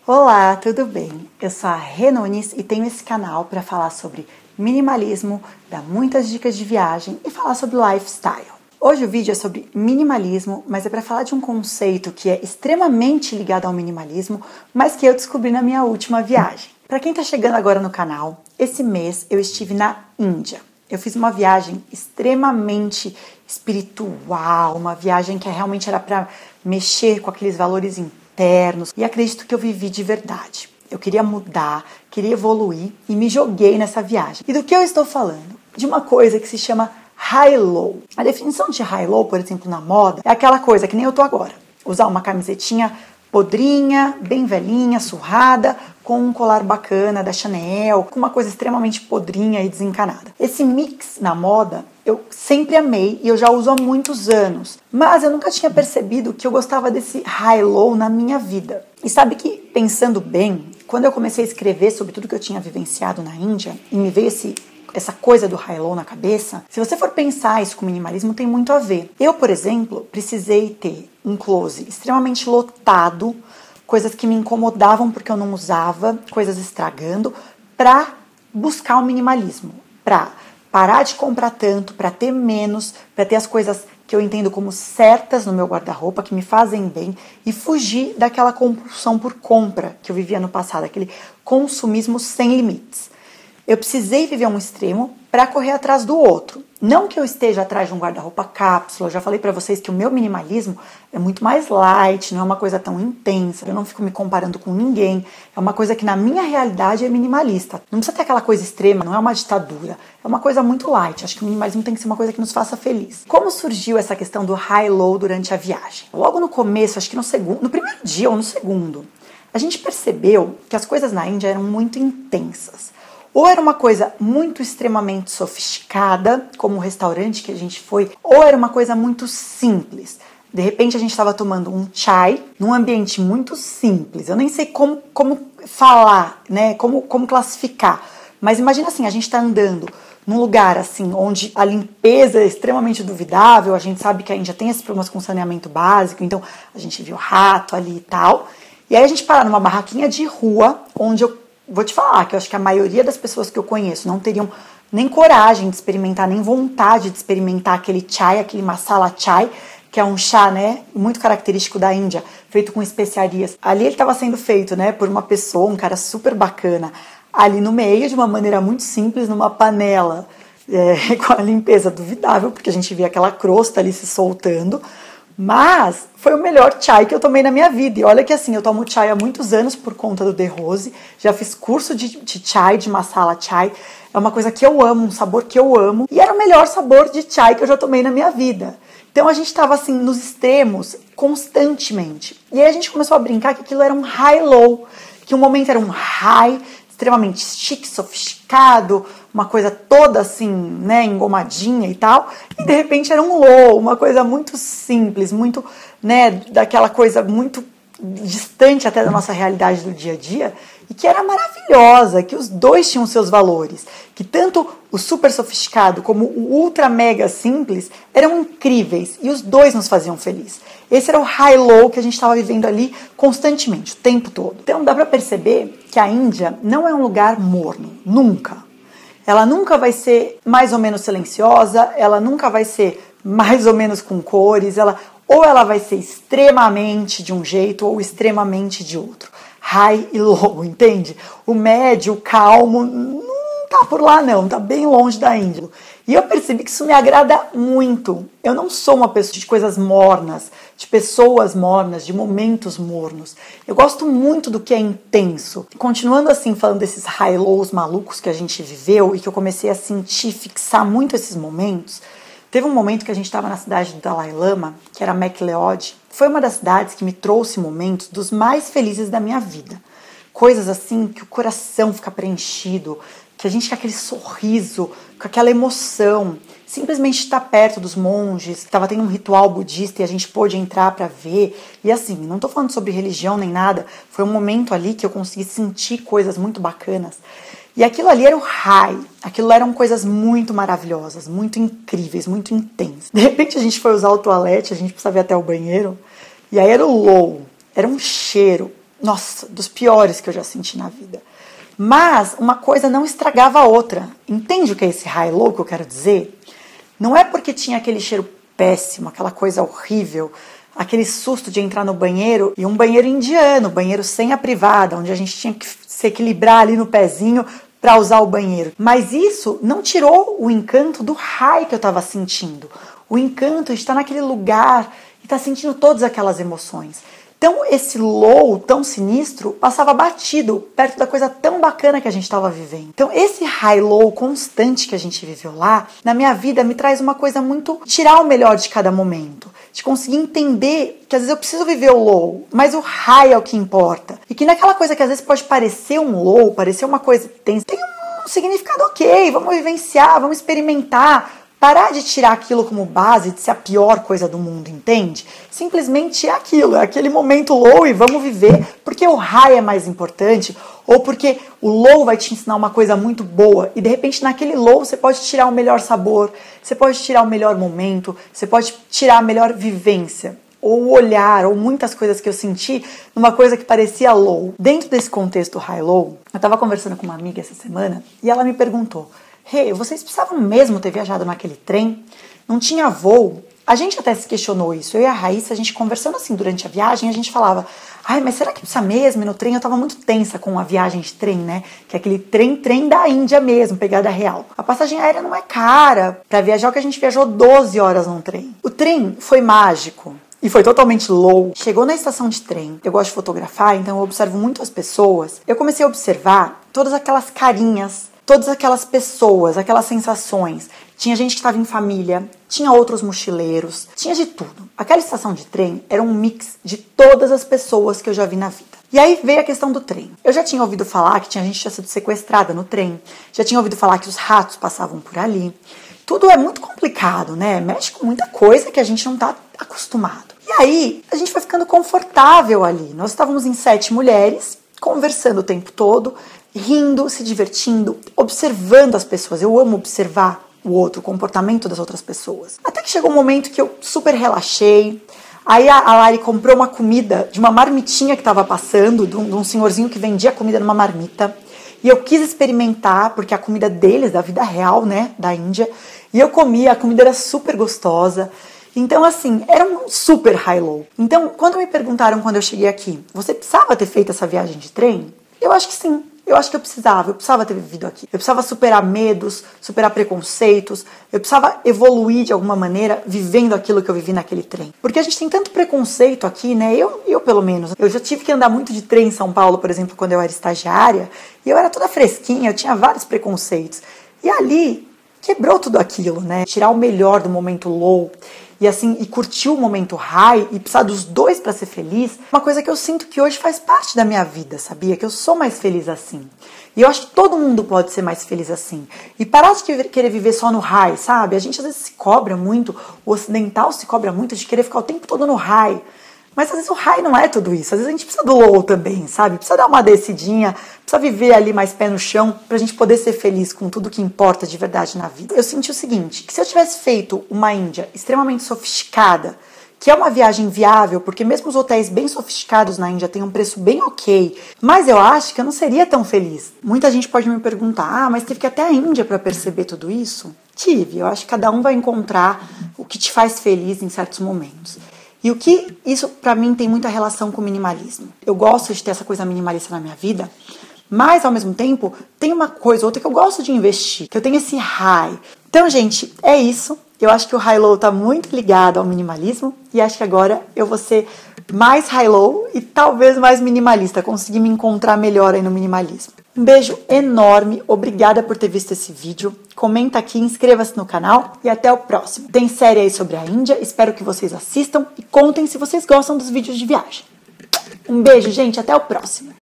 Olá, tudo bem? Eu sou a Rê Nunes e tenho esse canal para falar sobre minimalismo, dar muitas dicas de viagem e falar sobre lifestyle. Hoje o vídeo é sobre minimalismo, mas é para falar de um conceito que é extremamente ligado ao minimalismo, mas que eu descobri na minha última viagem. Para quem está chegando agora no canal, esse mês eu estive na Índia. Eu fiz uma viagem extremamente espiritual, uma viagem que realmente era para mexer com aqueles valores internos e acredito que eu vivi de verdade. Eu queria mudar, queria evoluir e me joguei nessa viagem. E do que eu estou falando? De uma coisa que se chama high-low. A definição de high-low, por exemplo, na moda, é aquela coisa que nem eu tô agora. Usar uma camisetinha podrinha, bem velhinha, surrada, com um colar bacana da Chanel, com uma coisa extremamente podrinha e desencanada. Esse mix na moda eu sempre amei e eu já uso há muitos anos, mas eu nunca tinha percebido que eu gostava desse high-low na minha vida. E sabe que, pensando bem, quando eu comecei a escrever sobre tudo que eu tinha vivenciado na Índia e me veio essa coisa do high-low na cabeça, se você for pensar isso com minimalismo, tem muito a ver. Eu, por exemplo, precisei ter um closet extremamente lotado, coisas que me incomodavam porque eu não usava, coisas estragando, para buscar o minimalismo, para parar de comprar tanto, para ter menos, para ter as coisas que eu entendo como certas no meu guarda-roupa, que me fazem bem, e fugir daquela compulsão por compra que eu vivia no passado, aquele consumismo sem limites. Eu precisei viver um extremo para correr atrás do outro. Não que eu esteja atrás de um guarda-roupa cápsula, eu já falei para vocês que o meu minimalismo é muito mais light, não é uma coisa tão intensa, eu não fico me comparando com ninguém, é uma coisa que na minha realidade é minimalista. Não precisa ter aquela coisa extrema, não é uma ditadura, é uma coisa muito light, acho que o minimalismo tem que ser uma coisa que nos faça feliz. Como surgiu essa questão do high-low durante a viagem? Logo no começo, acho que no primeiro dia ou no segundo, a gente percebeu que as coisas na Índia eram muito intensas. Ou era uma coisa muito extremamente sofisticada, como o restaurante que a gente foi, ou era uma coisa muito simples. De repente a gente estava tomando um chai num ambiente muito simples. Eu nem sei como falar, né? Como classificar. Mas imagina assim, a gente está andando num lugar assim, onde a limpeza é extremamente duvidável, a gente sabe que a Índia tem esses problemas com saneamento básico, então a gente viu rato ali e tal. E aí a gente para numa barraquinha de rua, onde eu vou te falar que eu acho que a maioria das pessoas que eu conheço não teriam nem coragem de experimentar, nem vontade de experimentar aquele chai, aquele masala chai, que é um chá, né, muito característico da Índia, feito com especiarias. Ali ele estava sendo feito, né, por uma pessoa, um cara super bacana, ali no meio, de uma maneira muito simples, numa panela, com a limpeza duvidável, porque a gente via aquela crosta ali se soltando. Mas foi o melhor chai que eu tomei na minha vida. E olha que assim, eu tomo chai há muitos anos por conta do The Rose. Já fiz curso de chai, de masala chai. É uma coisa que eu amo, um sabor que eu amo. E era o melhor sabor de chai que eu já tomei na minha vida. Então a gente estava assim nos extremos constantemente. E aí a gente começou a brincar que aquilo era um high-low. Que um momento era um high, extremamente chique, sofisticado, uma coisa toda assim, né, engomadinha e tal, e de repente era um low, uma coisa muito simples, muito, né, daquela coisa muito distante até da nossa realidade do dia a dia, e que era maravilhosa, que os dois tinham seus valores, que tanto o super sofisticado como o ultra mega simples eram incríveis, e os dois nos faziam feliz. Esse era o high-low que a gente estava vivendo ali constantemente, o tempo todo. Então dá para perceber que a Índia não é um lugar morno, nunca. Ela nunca vai ser mais ou menos silenciosa, ela nunca vai ser mais ou menos com cores, ou ela vai ser extremamente de um jeito ou extremamente de outro. High e low, entende? O médio, o calmo, não tá por lá não, tá bem longe da Índia. E eu percebi que isso me agrada muito. Eu não sou uma pessoa de coisas mornas, de pessoas mornas, de momentos mornos. Eu gosto muito do que é intenso. Continuando assim, falando desses high-lows malucos que a gente viveu e que eu comecei a sentir, fixar muito esses momentos, teve um momento que a gente estava na cidade do Dalai Lama, que era McLeod. Foi uma das cidades que me trouxe momentos dos mais felizes da minha vida. Coisas assim que o coração fica preenchido, que a gente quer aquele sorriso, com aquela emoção, simplesmente estar perto dos monges, estava tendo um ritual budista e a gente pôde entrar para ver, e assim, não estou falando sobre religião nem nada, foi um momento ali que eu consegui sentir coisas muito bacanas, e aquilo ali era o high, aquilo eram coisas muito maravilhosas, muito incríveis, muito intensas. De repente a gente foi usar o toalete, a gente precisava ir até o banheiro, e aí era o low, era um cheiro nossa, dos piores que eu já senti na vida. Mas uma coisa não estragava a outra. Entende o que é esse high-low que eu quero dizer? Não é porque tinha aquele cheiro péssimo, aquela coisa horrível, aquele susto de entrar no banheiro, e um banheiro indiano, banheiro sem a privada, onde a gente tinha que se equilibrar ali no pezinho para usar o banheiro. Mas isso não tirou o encanto do high que eu estava sentindo. O encanto de estar naquele lugar e estar sentindo todas aquelas emoções. Então esse low tão sinistro passava batido perto da coisa tão bacana que a gente estava vivendo. Então esse high-low constante que a gente viveu lá, na minha vida me traz uma coisa muito, tirar o melhor de cada momento. De conseguir entender que às vezes eu preciso viver o low, mas o high é o que importa. E que naquela coisa que às vezes pode parecer um low, parecer uma coisa que tem um significado ok, vamos vivenciar, vamos experimentar. Parar de tirar aquilo como base, de ser a pior coisa do mundo, entende? Simplesmente é aquilo, é aquele momento low e vamos viver porque o high é mais importante ou porque o low vai te ensinar uma coisa muito boa e de repente naquele low você pode tirar o melhor sabor, você pode tirar o melhor momento, você pode tirar a melhor vivência ou o olhar, ou muitas coisas que eu senti numa coisa que parecia low. Dentro desse contexto high-low, eu estava conversando com uma amiga essa semana e ela me perguntou: Hey, vocês precisavam mesmo ter viajado naquele trem? Não tinha voo? A gente até se questionou isso. Eu e a Raíssa, a gente conversando assim durante a viagem, a gente falava: ai, mas será que precisa mesmo ir no trem? Eu tava muito tensa com a viagem de trem, né? Que é aquele trem da Índia mesmo, pegada real. A passagem aérea não é cara. Pra viajar, o que a gente viajou 12 horas num trem. O trem foi mágico. E foi totalmente low. Chegou na estação de trem, eu gosto de fotografar, então eu observo muito as pessoas. Eu comecei a observar todas aquelas carinhas, todas aquelas pessoas, aquelas sensações. Tinha gente que estava em família, tinha outros mochileiros, tinha de tudo. Aquela estação de trem era um mix de todas as pessoas que eu já vi na vida. E aí veio a questão do trem. Eu já tinha ouvido falar que tinha gente que tinha sido sequestrada no trem, já tinha ouvido falar que os ratos passavam por ali. Tudo é muito complicado, né? Mexe com muita coisa que a gente não está acostumado. E aí, a gente foi ficando confortável ali. Nós estávamos em 7 mulheres, conversando o tempo todo, rindo, se divertindo, observando as pessoas. Eu amo observar o outro, o comportamento das outras pessoas. Até que chegou um momento que eu super relaxei. Aí a Lari comprou uma comida de uma marmitinha que estava passando, de um senhorzinho que vendia comida numa marmita. E eu quis experimentar, porque a comida deles, da vida real, né, da Índia. E eu comi, a comida era super gostosa. Então, assim, era um super high-low. Então, quando me perguntaram quando eu cheguei aqui, você precisava ter feito essa viagem de trem? Eu acho que sim. Eu acho que eu precisava ter vivido aqui. Eu precisava superar medos, superar preconceitos. Eu precisava evoluir de alguma maneira vivendo aquilo que eu vivi naquele trem. Porque a gente tem tanto preconceito aqui, né? Eu pelo menos. Eu já tive que andar muito de trem em São Paulo, por exemplo, quando eu era estagiária. E eu era toda fresquinha, eu tinha vários preconceitos. E ali quebrou tudo aquilo, né? Tirar o melhor do momento low e assim, e curtir o momento high e precisar dos dois para ser feliz, uma coisa que eu sinto que hoje faz parte da minha vida, sabia? Que eu sou mais feliz assim. E eu acho que todo mundo pode ser mais feliz assim. E parar de querer viver só no high, sabe? A gente às vezes se cobra muito, o ocidental se cobra muito de querer ficar o tempo todo no high. Mas às vezes o high não é tudo isso. Às vezes a gente precisa do low também, sabe? Precisa dar uma descidinha, precisa viver ali mais pé no chão pra gente poder ser feliz com tudo que importa de verdade na vida. Eu senti o seguinte, que se eu tivesse feito uma Índia extremamente sofisticada, que é uma viagem viável, porque mesmo os hotéis bem sofisticados na Índia têm um preço bem ok, mas eu acho que eu não seria tão feliz. Muita gente pode me perguntar, mas teve que ir até a Índia pra perceber tudo isso? Tive. Eu acho que cada um vai encontrar o que te faz feliz em certos momentos. E o que isso pra mim tem muita relação com o minimalismo. Eu gosto de ter essa coisa minimalista na minha vida, mas ao mesmo tempo tem uma coisa ou outra que eu gosto de investir, que eu tenho esse high. Então, gente, é isso. Eu acho que o high-low tá muito ligado ao minimalismo e acho que agora eu vou ser mais high-low e talvez mais minimalista, conseguir me encontrar melhor aí no minimalismo. Um beijo enorme, obrigada por ter visto esse vídeo. Comenta aqui, inscreva-se no canal e até o próximo. Tem série aí sobre a Índia, espero que vocês assistam e contem se vocês gostam dos vídeos de viagem. Um beijo, gente, até o próximo.